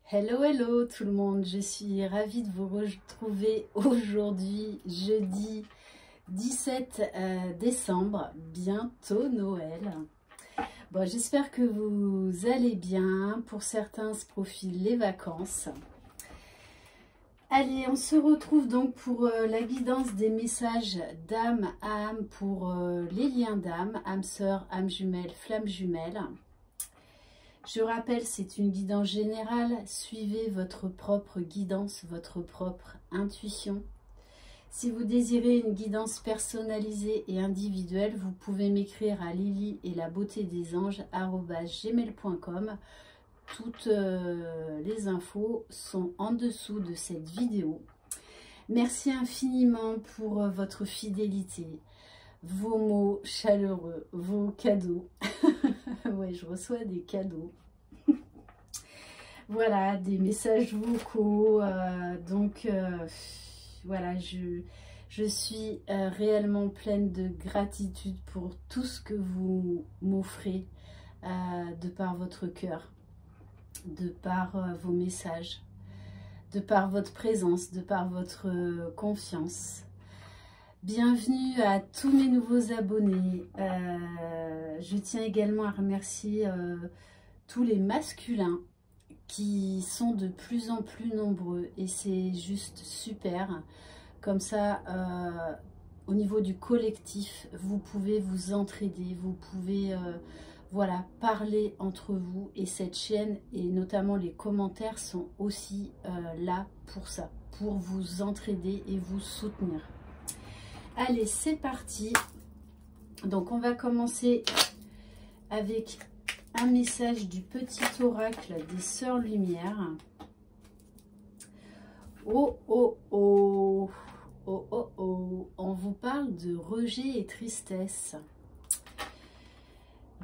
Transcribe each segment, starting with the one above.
Hello, hello tout le monde, je suis ravie de vous retrouver aujourd'hui, jeudi 17 décembre, bientôt Noël. Bon, j'espère que vous allez bien, pour certains se profilent les vacances. Allez, on se retrouve donc pour la guidance des messages d'âme à âme pour les liens d'âme, âme sœur, âme jumelle, flamme jumelle. Je rappelle, c'est une guidance générale. Suivez votre propre guidance, votre propre intuition. Si vous désirez une guidance personnalisée et individuelle, vous pouvez m'écrire à Lily et la beauté des anges @gmail.com. Toutes les infos sont en dessous de cette vidéo. Merci infiniment pour votre fidélité, vos mots chaleureux, vos cadeaux. Ouais, je reçois des cadeaux. Voilà, des messages vocaux. Voilà, je suis réellement pleine de gratitude pour tout ce que vous m'offrez de par votre cœur, de par vos messages, de par votre présence, de par votre confiance. Bienvenue à tous mes nouveaux abonnés. Je tiens également à remercier tous les masculins qui sont de plus en plus nombreux et c'est juste super. Comme ça, au niveau du collectif, vous pouvez vous entraider, vous pouvez voilà, parler entre vous, et cette chaîne et notamment les commentaires sont aussi là pour ça, pour vous entraider et vous soutenir. Allez, c'est parti. Donc, on va commencer avec un message du petit oracle des Sœurs Lumière. Oh, oh, oh. Oh, oh, oh. On vous parle de rejet et tristesse.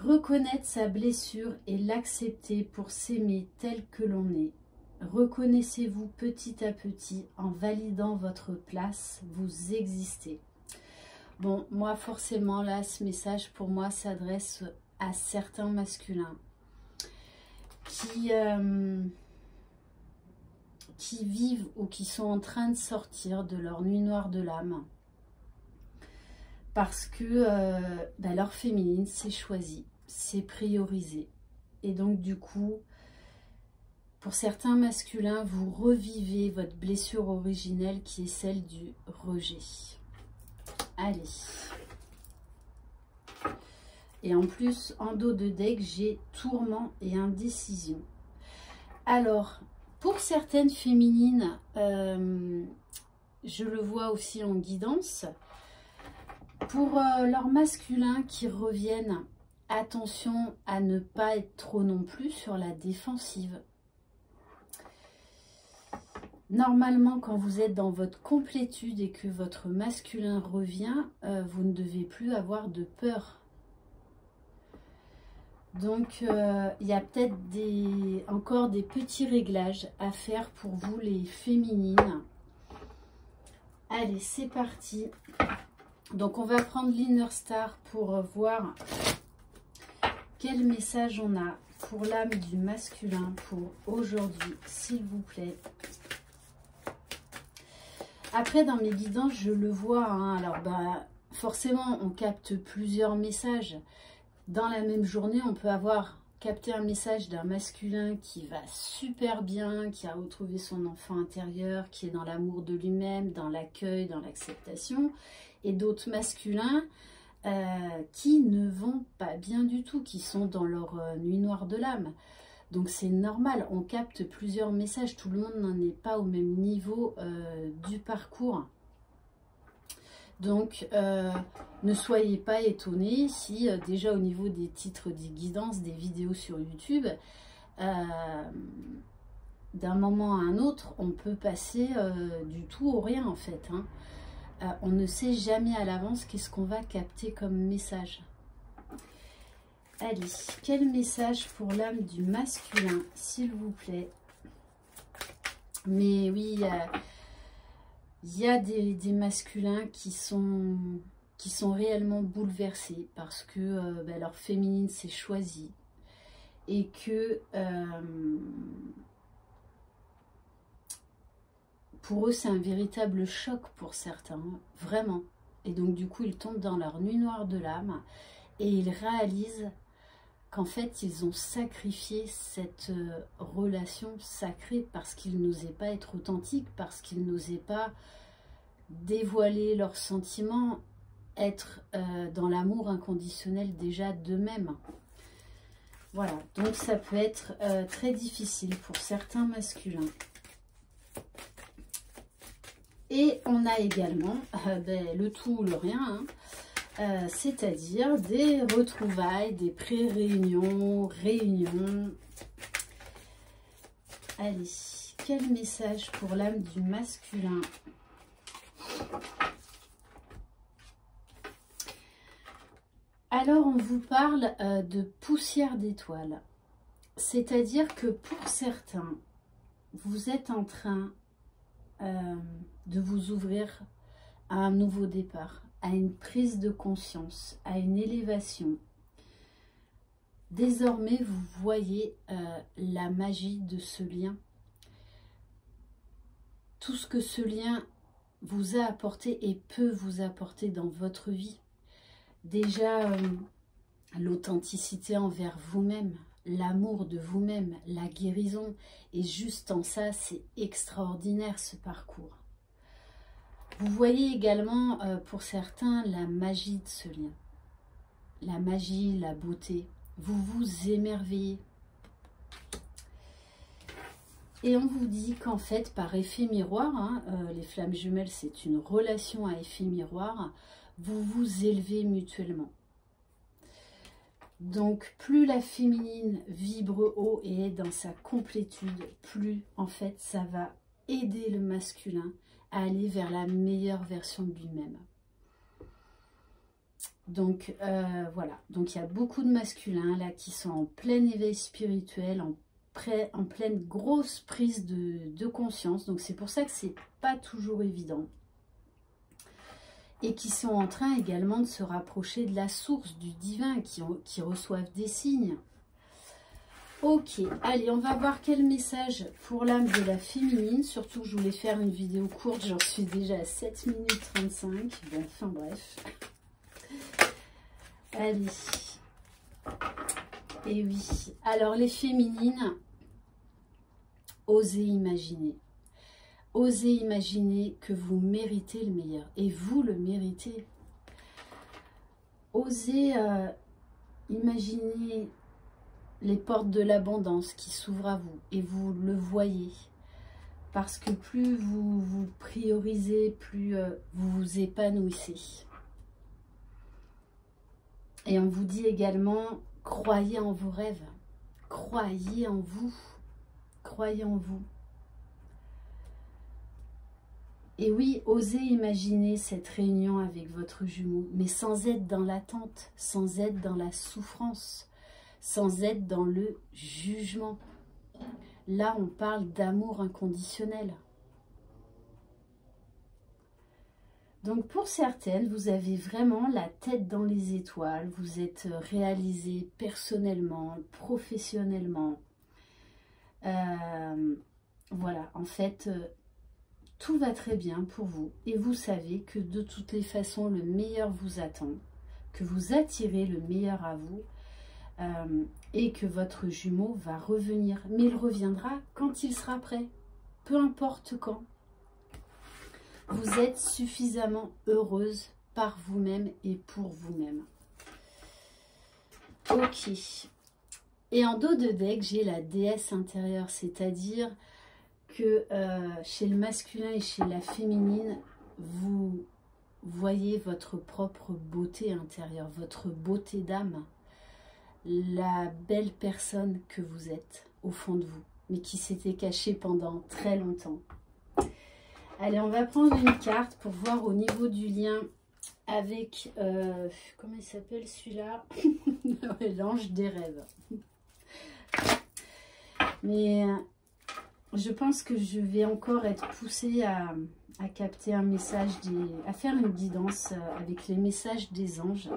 Reconnaître sa blessure et l'accepter pour s'aimer tel que l'on est. Reconnaissez-vous petit à petit en validant votre place, vous existez. Bon, moi forcément là, ce message pour moi s'adresse à certains masculins qui vivent ou qui sont en train de sortir de leur nuit noire de l'âme parce que leur féminine c'est choisi, c'est priorisé, et donc du coup pour certains masculins vous revivez votre blessure originelle qui est celle du rejet. Allez. Et en plus, en dos de deck, j'ai tourment et indécision. Alors, pour certaines féminines, je le vois aussi en guidance. Pour leurs masculins qui reviennent, attention à ne pas être trop non plus sur la défensive. Normalement, quand vous êtes dans votre complétude et que votre masculin revient, vous ne devez plus avoir de peur. Donc, il y a peut-être encore des petits réglages à faire pour vous les féminines. Allez, c'est parti. Donc, on va prendre l'Inner Star pour voir quel message on a pour l'âme du masculin pour aujourd'hui, s'il vous plaît. Après, dans mes guidances, je le vois. Hein, alors, forcément, on capte plusieurs messages. Dans la même journée, on peut avoir capté un message d'un masculin qui va super bien, qui a retrouvé son enfant intérieur, qui est dans l'amour de lui-même, dans l'accueil, dans l'acceptation, et d'autres masculins qui ne vont pas bien du tout, qui sont dans leur nuit noire de l'âme. Donc c'est normal, on capte plusieurs messages, tout le monde n'en est pas au même niveau du parcours. Donc, ne soyez pas étonnés si déjà au niveau des titres des guidances, des vidéos sur YouTube, d'un moment à un autre, on peut passer du tout au rien en fait. Hein. On ne sait jamais à l'avance qu'est-ce qu'on va capter comme message. Allez, quel message pour l'âme du masculin, s'il vous plaît? Mais oui, il y a des masculins qui sont réellement bouleversés parce que leur féminine s'est choisie et que pour eux, c'est un véritable choc pour certains, vraiment. Et donc, du coup, ils tombent dans leur nuit noire de l'âme et ils réalisent qu'en fait, ils ont sacrifié cette relation sacrée parce qu'ils n'osaient pas être authentiques, parce qu'ils n'osaient pas dévoiler leurs sentiments, être dans l'amour inconditionnel déjà d'eux-mêmes. Voilà, donc ça peut être très difficile pour certains masculins. Et on a également le tout ou le rien, hein, c'est-à-dire des retrouvailles, des pré-réunions, réunions. Allez, quel message pour l'âme du masculin? Alors, on vous parle de poussière d'étoiles. C'est-à-dire que pour certains, vous êtes en train de vous ouvrir à un nouveau départ, à une prise de conscience, à une élévation. Désormais, vous voyez la magie de ce lien. Tout ce que ce lien vous a apporté et peut vous apporter dans votre vie. Déjà, l'authenticité envers vous-même, l'amour de vous-même, la guérison. Et juste en ça, c'est extraordinaire ce parcours. Vous voyez également, pour certains, la magie de ce lien. La magie, la beauté. Vous vous émerveillez. Et on vous dit qu'en fait, par effet miroir, hein, les flammes jumelles, c'est une relation à effet miroir, vous vous élevez mutuellement. Donc, plus la féminine vibre haut et est dans sa complétude, plus, en fait, ça va aider le masculin à aller vers la meilleure version de lui-même. Donc, voilà. Donc, il y a beaucoup de masculins, là, qui sont en plein éveil spirituel, en pleine grosse prise de conscience. Donc, c'est pour ça que c'est pas toujours évident. Et qui sont en train également de se rapprocher de la source, du divin, qui reçoivent des signes. Ok, allez, on va voir quel message pour l'âme de la féminine. Surtout que je voulais faire une vidéo courte, j'en suis déjà à 7 minutes 35. Bon, enfin bref. Allez. Et oui, alors les féminines, osez imaginer. Osez imaginer que vous méritez le meilleur. Et vous le méritez. Osez imaginer les portes de l'abondance qui s'ouvrent à vous. Et vous le voyez. Parce que plus vous vous priorisez, plus vous vous épanouissez. Et on vous dit également, croyez en vos rêves. Croyez en vous. Croyez en vous. Et oui, osez imaginer cette réunion avec votre jumeau, mais sans être dans l'attente, sans être dans la souffrance, sans être dans le jugement. Là, on parle d'amour inconditionnel. Donc, pour certaines, vous avez vraiment la tête dans les étoiles, vous êtes réalisé personnellement, professionnellement. Voilà, en fait... tout va très bien pour vous et vous savez que de toutes les façons, le meilleur vous attend, que vous attirez le meilleur à vous et que votre jumeau va revenir. Mais il reviendra quand il sera prêt, peu importe quand. Vous êtes suffisamment heureuse par vous-même et pour vous-même. Ok. Et en dos de deck, j'ai la déesse intérieure, c'est-à-dire... que chez le masculin et chez la féminine, vous voyez votre propre beauté intérieure, votre beauté d'âme, la belle personne que vous êtes au fond de vous, mais qui s'était cachée pendant très longtemps. Allez, on va prendre une carte pour voir au niveau du lien avec, comment il s'appelle celui-là? L'ange des rêves. Mais... je pense que je vais encore être poussée à capter un message, à faire une guidance avec les messages des anges.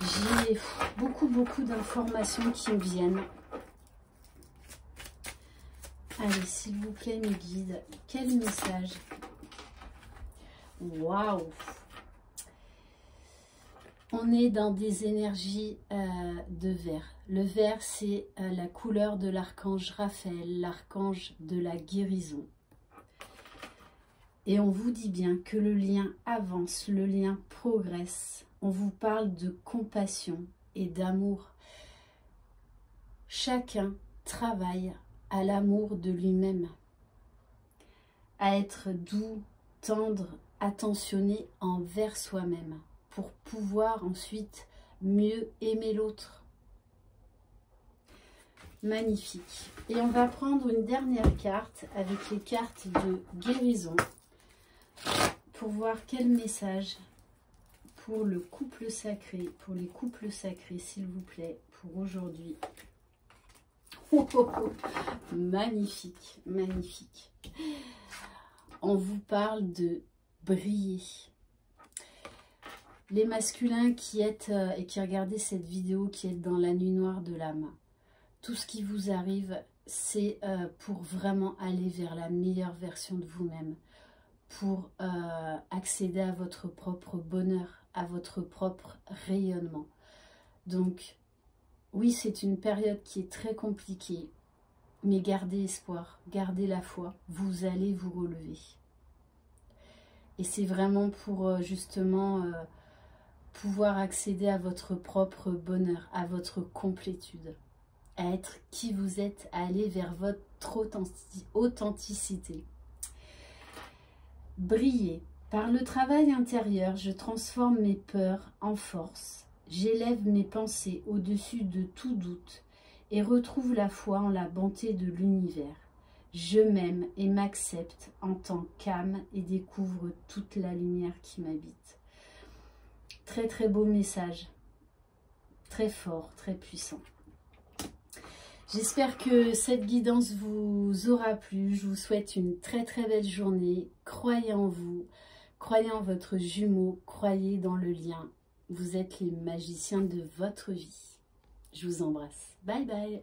J'ai beaucoup d'informations qui me viennent. Allez, s'il vous plaît, mes guides, quel message? Waouh! On est dans des énergies de vert. Le vert, c'est la couleur de l'archange Raphaël, l'archange de la guérison. Et on vous dit bien que le lien avance, le lien progresse. On vous parle de compassion et d'amour. Chacun travaille à l'amour de lui-même, à être doux, tendre, attentionné envers soi-même, pour pouvoir ensuite mieux aimer l'autre. Magnifique. Et on va prendre une dernière carte avec les cartes de guérison pour voir quel message pour le couple sacré, pour les couples sacrés, s'il vous plaît, pour aujourd'hui. Oh, oh, oh. Magnifique, magnifique. On vous parle de briller. Les masculins qui êtes et qui regardez cette vidéo, qui êtes dans la nuit noire de l'âme, tout ce qui vous arrive, c'est pour vraiment aller vers la meilleure version de vous-même, pour accéder à votre propre bonheur, à votre propre rayonnement. Donc, oui, c'est une période qui est très compliquée, mais gardez espoir, gardez la foi, vous allez vous relever. Et c'est vraiment pour justement pouvoir accéder à votre propre bonheur, à votre complétude, à être qui vous êtes, à aller vers votre authenticité. Briller. Par le travail intérieur, je transforme mes peurs en force. J'élève mes pensées au-dessus de tout doute et retrouve la foi en la bonté de l'univers. Je m'aime et m'accepte en tant qu'âme et découvre toute la lumière qui m'habite. Très très beau message, très fort, très puissant. J'espère que cette guidance vous aura plu. Je vous souhaite une très très belle journée. Croyez en vous, croyez en votre jumeau, croyez dans le lien. Vous êtes les magiciens de votre vie. Je vous embrasse. Bye bye.